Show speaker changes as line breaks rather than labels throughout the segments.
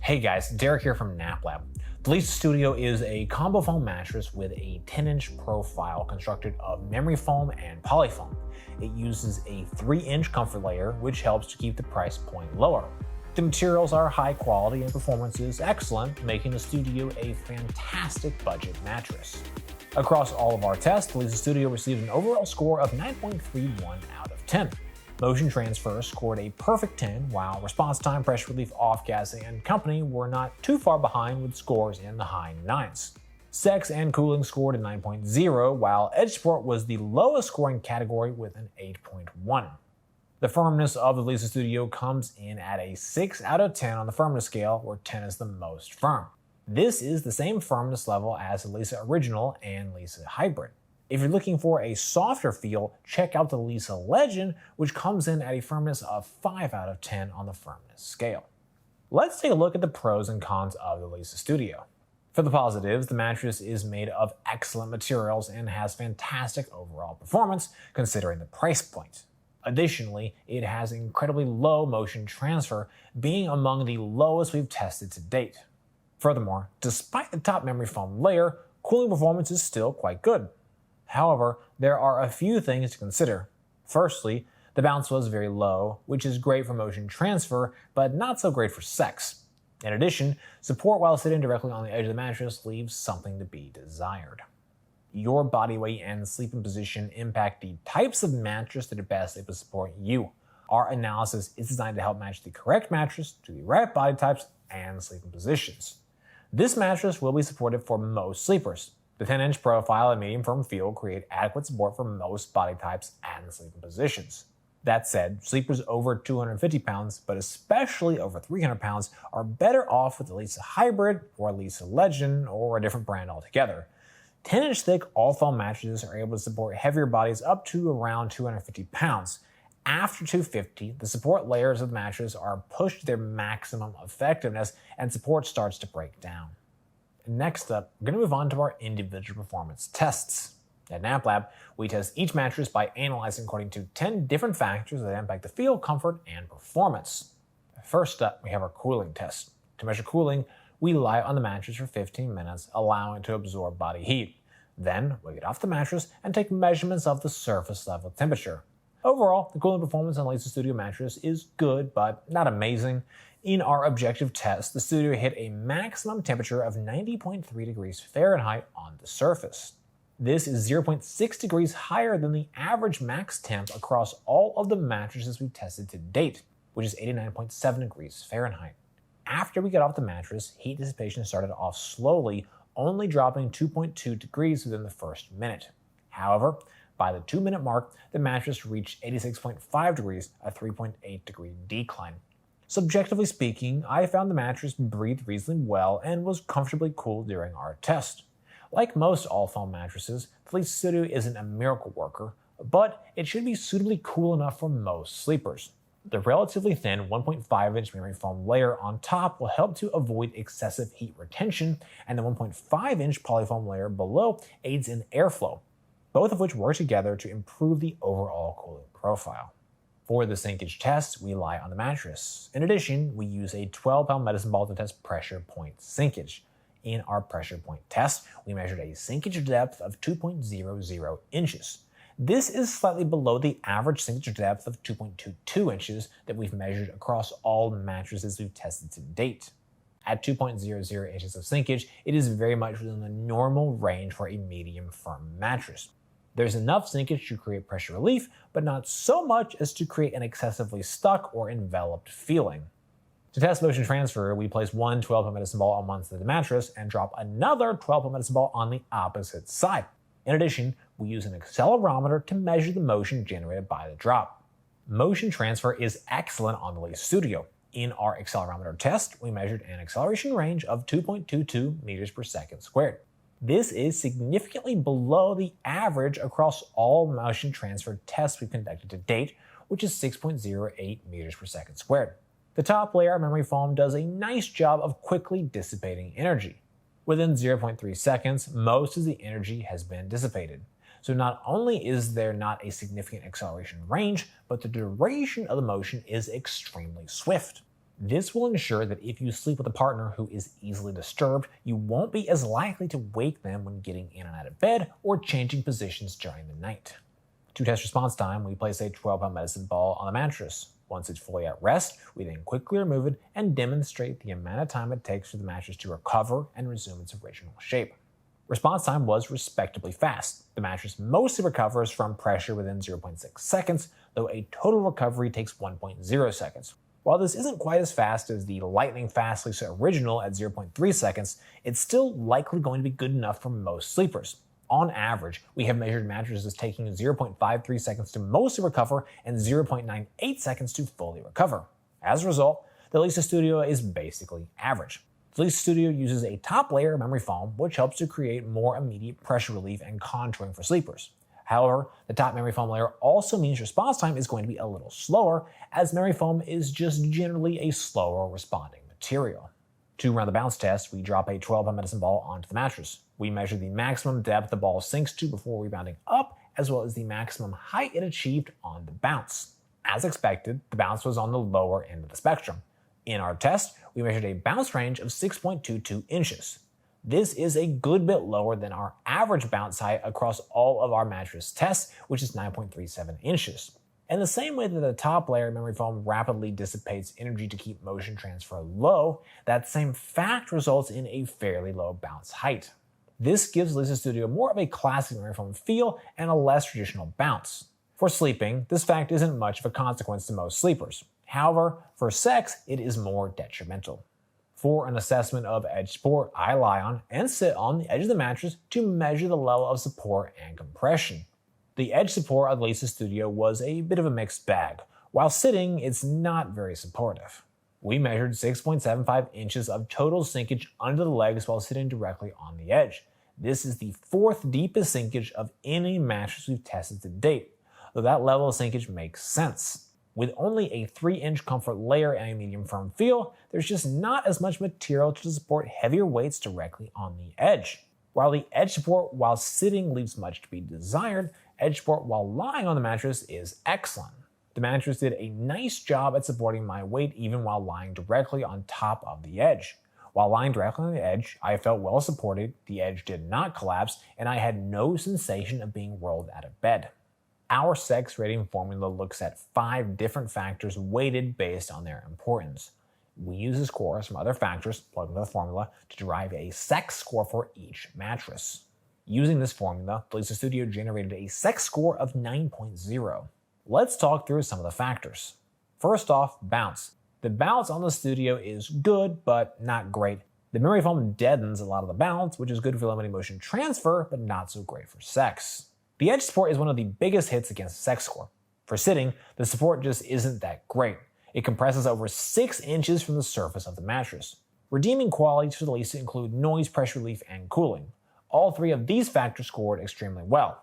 Hey guys, Derek here from NapLab. The Leesa Studio is a combo foam mattress with a 10-inch profile constructed of memory foam and polyfoam. It uses a 3-inch comfort layer, which helps to keep the price point lower. The materials are high quality and performance is excellent, making the Studio a fantastic budget mattress. Across all of our tests, the Leesa Studio received an overall score of 9.31 out of 10. Motion transfer scored a perfect 10, while response time, pressure relief, off-gassing, and company were not too far behind with scores in the high 9s. Sex and cooling scored a 9.0, while edge support was the lowest scoring category with an 8.1. The firmness of the Leesa Studio comes in at a 6 out of 10 on the firmness scale, where 10 is the most firm. This is the same firmness level as the Leesa Original and Leesa Hybrid. If you're looking for a softer feel, check out the Leesa Legend, which comes in at a firmness of 5 out of 10 on the firmness scale. Let's take a look at the pros and cons of the Leesa Studio. For the positives, the mattress is made of excellent materials and has fantastic overall performance considering the price point. Additionally, it has incredibly low motion transfer, being among the lowest we've tested to date. Furthermore, despite the top memory foam layer, cooling performance is still quite good. However, there are a few things to consider. Firstly, the bounce was very low, which is great for motion transfer, but not so great for sex. In addition, support while sitting directly on the edge of the mattress leaves something to be desired. Your body weight and sleeping position impact the types of mattress that are best able to support you. Our analysis is designed to help match the correct mattress to the right body types and sleeping positions. This mattress will be supportive for most sleepers. The 10-inch profile and medium firm feel create adequate support for most body types and sleeping positions. That said, sleepers over 250 pounds, but especially over 300 pounds, are better off with the Leesa Hybrid or Leesa Legend or a different brand altogether. 10-inch thick all-foam mattresses are able to support heavier bodies up to around 250 pounds. After 250, the support layers of the mattress are pushed to their maximum effectiveness and support starts to break down. Next up, we're going to move on to our individual performance tests. At NapLab, we test each mattress by analyzing according to 10 different factors that impact the feel, comfort, and performance. First up, we have our cooling test. To measure cooling, we lie on the mattress for 15 minutes, allowing it to absorb body heat. Then, we get off the mattress and take measurements of the surface level temperature. Overall, the cooling performance on the Leesa Studio mattress is good, but not amazing. In our objective test, the Studio hit a maximum temperature of 90.3 degrees Fahrenheit on the surface. This is 0.6 degrees higher than the average max temp across all of the mattresses we've tested to date, which is 89.7 degrees Fahrenheit. After we got off the mattress, heat dissipation started off slowly, only dropping 2.2 degrees within the first minute. However, by the 2-minute mark, the mattress reached 86.5 degrees, a 3.8 degree decline. Subjectively speaking, I found the mattress breathed reasonably well and was comfortably cool during our test. Like most all-foam mattresses, the Leesa Studio isn't a miracle worker, but it should be suitably cool enough for most sleepers. The relatively thin 1.5-inch memory foam layer on top will help to avoid excessive heat retention, and the 1.5-inch polyfoam layer below aids in airflow, both of which work together to improve the overall cooling profile. For the Sinkage Test, we lie on the mattress. In addition, we use a 12-pound medicine ball to test pressure point sinkage. In our pressure point test, we measured a sinkage depth of 2.00 inches. This is slightly below the average sinkage depth of 2.22 inches that we've measured across all mattresses we've tested to date. At 2.00 inches of sinkage, it is very much within the normal range for a medium firm mattress. There's enough sinkage to create pressure relief, but not so much as to create an excessively stuck or enveloped feeling. To test motion transfer, we place one 12-pound medicine ball on one side of the mattress and drop another 12-pound medicine ball on the opposite side. In addition, we use an accelerometer to measure the motion generated by the drop. Motion transfer is excellent on the Leesa Studio. In our accelerometer test, we measured an acceleration range of 2.22 meters per second squared. This is significantly below the average across all motion transfer tests we've conducted to date, which is 6.08 meters per second squared. The top layer of memory foam does a nice job of quickly dissipating energy. Within 0.3 seconds, most of the energy has been dissipated. So not only is there not a significant acceleration range, but the duration of the motion is extremely swift. This will ensure that if you sleep with a partner who is easily disturbed, you won't be as likely to wake them when getting in and out of bed or changing positions during the night. To test response time, we place a 12-pound medicine ball on the mattress. Once it's fully at rest, we then quickly remove it and demonstrate the amount of time it takes for the mattress to recover and resume its original shape. Response time was respectably fast. The mattress mostly recovers from pressure within 0.6 seconds, though a total recovery takes 1.0 seconds. While this isn't quite as fast as the lightning fast Leesa original at 0.3 seconds, it's still likely going to be good enough for most sleepers. On average, we have measured mattresses taking 0.53 seconds to mostly recover and 0.98 seconds to fully recover. As a result, the Leesa Studio is basically average. The Leesa Studio uses a top layer of memory foam, which helps to create more immediate pressure relief and contouring for sleepers. However, the top memory foam layer also means response time is going to be a little slower, as memory foam is just generally a slower responding material. To run the bounce test, we drop a 12-pound medicine ball onto the mattress. We measure the maximum depth the ball sinks to before rebounding up, as well as the maximum height it achieved on the bounce. As expected, the bounce was on the lower end of the spectrum. In our test, we measured a bounce range of 6.22 inches. This is a good bit lower than our average bounce height across all of our mattress tests, which is 9.37 inches. In the same way that the top layer of memory foam rapidly dissipates energy to keep motion transfer low, that same fact results in a fairly low bounce height. This gives Leesa Studio more of a classic memory foam feel and a less traditional bounce. For sleeping, this fact isn't much of a consequence to most sleepers. However, for sex, it is more detrimental. For an assessment of edge support, I lie on and sit on the edge of the mattress to measure the level of support and compression. The edge support of the Leesa Studio was a bit of a mixed bag. While sitting, it's not very supportive. We measured 6.75 inches of total sinkage under the legs while sitting directly on the edge. This is the fourth deepest sinkage of any mattress we've tested to date, though that level of sinkage makes sense. With only a 3-inch comfort layer and a medium firm feel, there's just not as much material to support heavier weights directly on the edge. While the edge support while sitting leaves much to be desired, edge support while lying on the mattress is excellent. The mattress did a nice job at supporting my weight even while lying directly on top of the edge. While lying directly on the edge, I felt well supported, the edge did not collapse, and I had no sensation of being rolled out of bed. Our sex rating formula looks at 5 different factors weighted based on their importance. We use the scores from other factors plugged into the formula to derive a sex score for each mattress. Using this formula, the Leesa Studio generated a sex score of 9.0. Let's talk through some of the factors. First off, bounce. The bounce on the Studio is good, but not great. The memory foam deadens a lot of the bounce, which is good for limiting motion transfer, but not so great for sex. The edge support is one of the biggest hits against the sex score. For sitting, the support just isn't that great. It compresses over 6 inches from the surface of the mattress. Redeeming qualities for the Leesa include noise, pressure relief, and cooling. All 3 of these factors scored extremely well.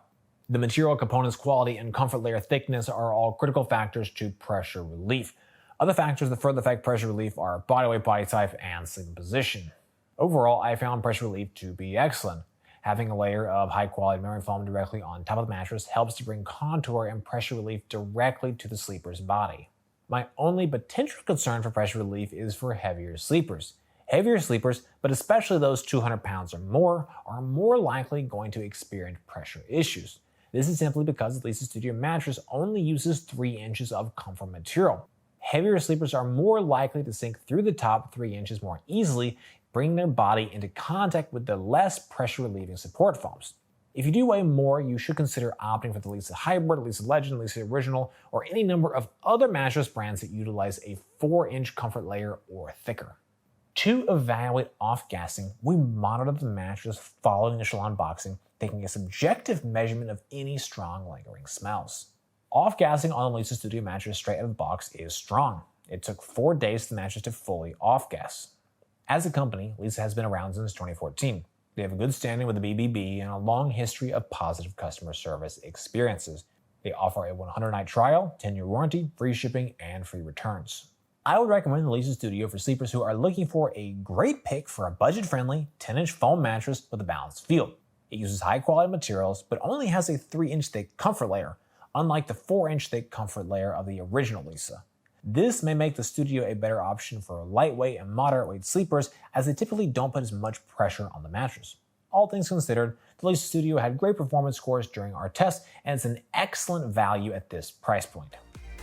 The material components quality and comfort layer thickness are all critical factors to pressure relief. Other factors that further affect pressure relief are body weight, body type, and sleeping position. Overall, I found pressure relief to be excellent. Having a layer of high-quality memory foam directly on top of the mattress helps to bring contour and pressure relief directly to the sleeper's body. My only potential concern for pressure relief is for heavier sleepers. Heavier sleepers, but especially those 200 pounds or more, are more likely going to experience pressure issues. This is simply because the Leesa Studio mattress only uses 3 inches of comfort material. Heavier sleepers are more likely to sink through the top 3 inches more easily, bringing their body into contact with the less pressure-relieving support foams. If you do weigh more, you should consider opting for the Leesa Hybrid, Leesa Legend, Leesa Original, or any number of other mattress brands that utilize a 4-inch comfort layer or thicker. To evaluate off-gassing, we monitored the mattress following initial unboxing, taking a subjective measurement of any strong lingering smells. Off-gassing on the Leesa Studio mattress straight out of the box is strong. It took 4 days for the mattress to fully off-gas. As a company, Leesa has been around since 2014. They have a good standing with the BBB and a long history of positive customer service experiences. They offer a 100-night trial, 10-year warranty, free shipping, and free returns. I would recommend the Leesa Studio for sleepers who are looking for a great pick for a budget-friendly 10-inch foam mattress with a balanced feel. It uses high-quality materials, but only has a 3-inch thick comfort layer, unlike the 4-inch thick comfort layer of the original Leesa. This may make the Studio a better option for lightweight and moderate weight sleepers, as they typically don't put as much pressure on the mattress. All things considered, the Leesa Studio had great performance scores during our test, and it's an excellent value at this price point.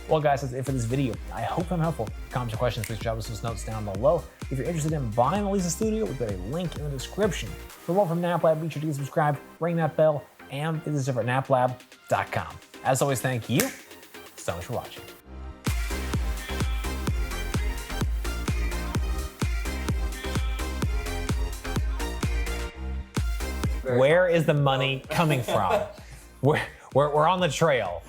Well guys, that's it for this video. I hope I'm helpful. Comments or questions, please drop us some notes down below. If you're interested in buying the Leesa Studio, we've got a link in the description. For more from NapLab, be sure to get subscribed, ring that bell, and visit us over at naplab.com. As always, thank you so much for watching. Where is the money coming from? We're on the trail.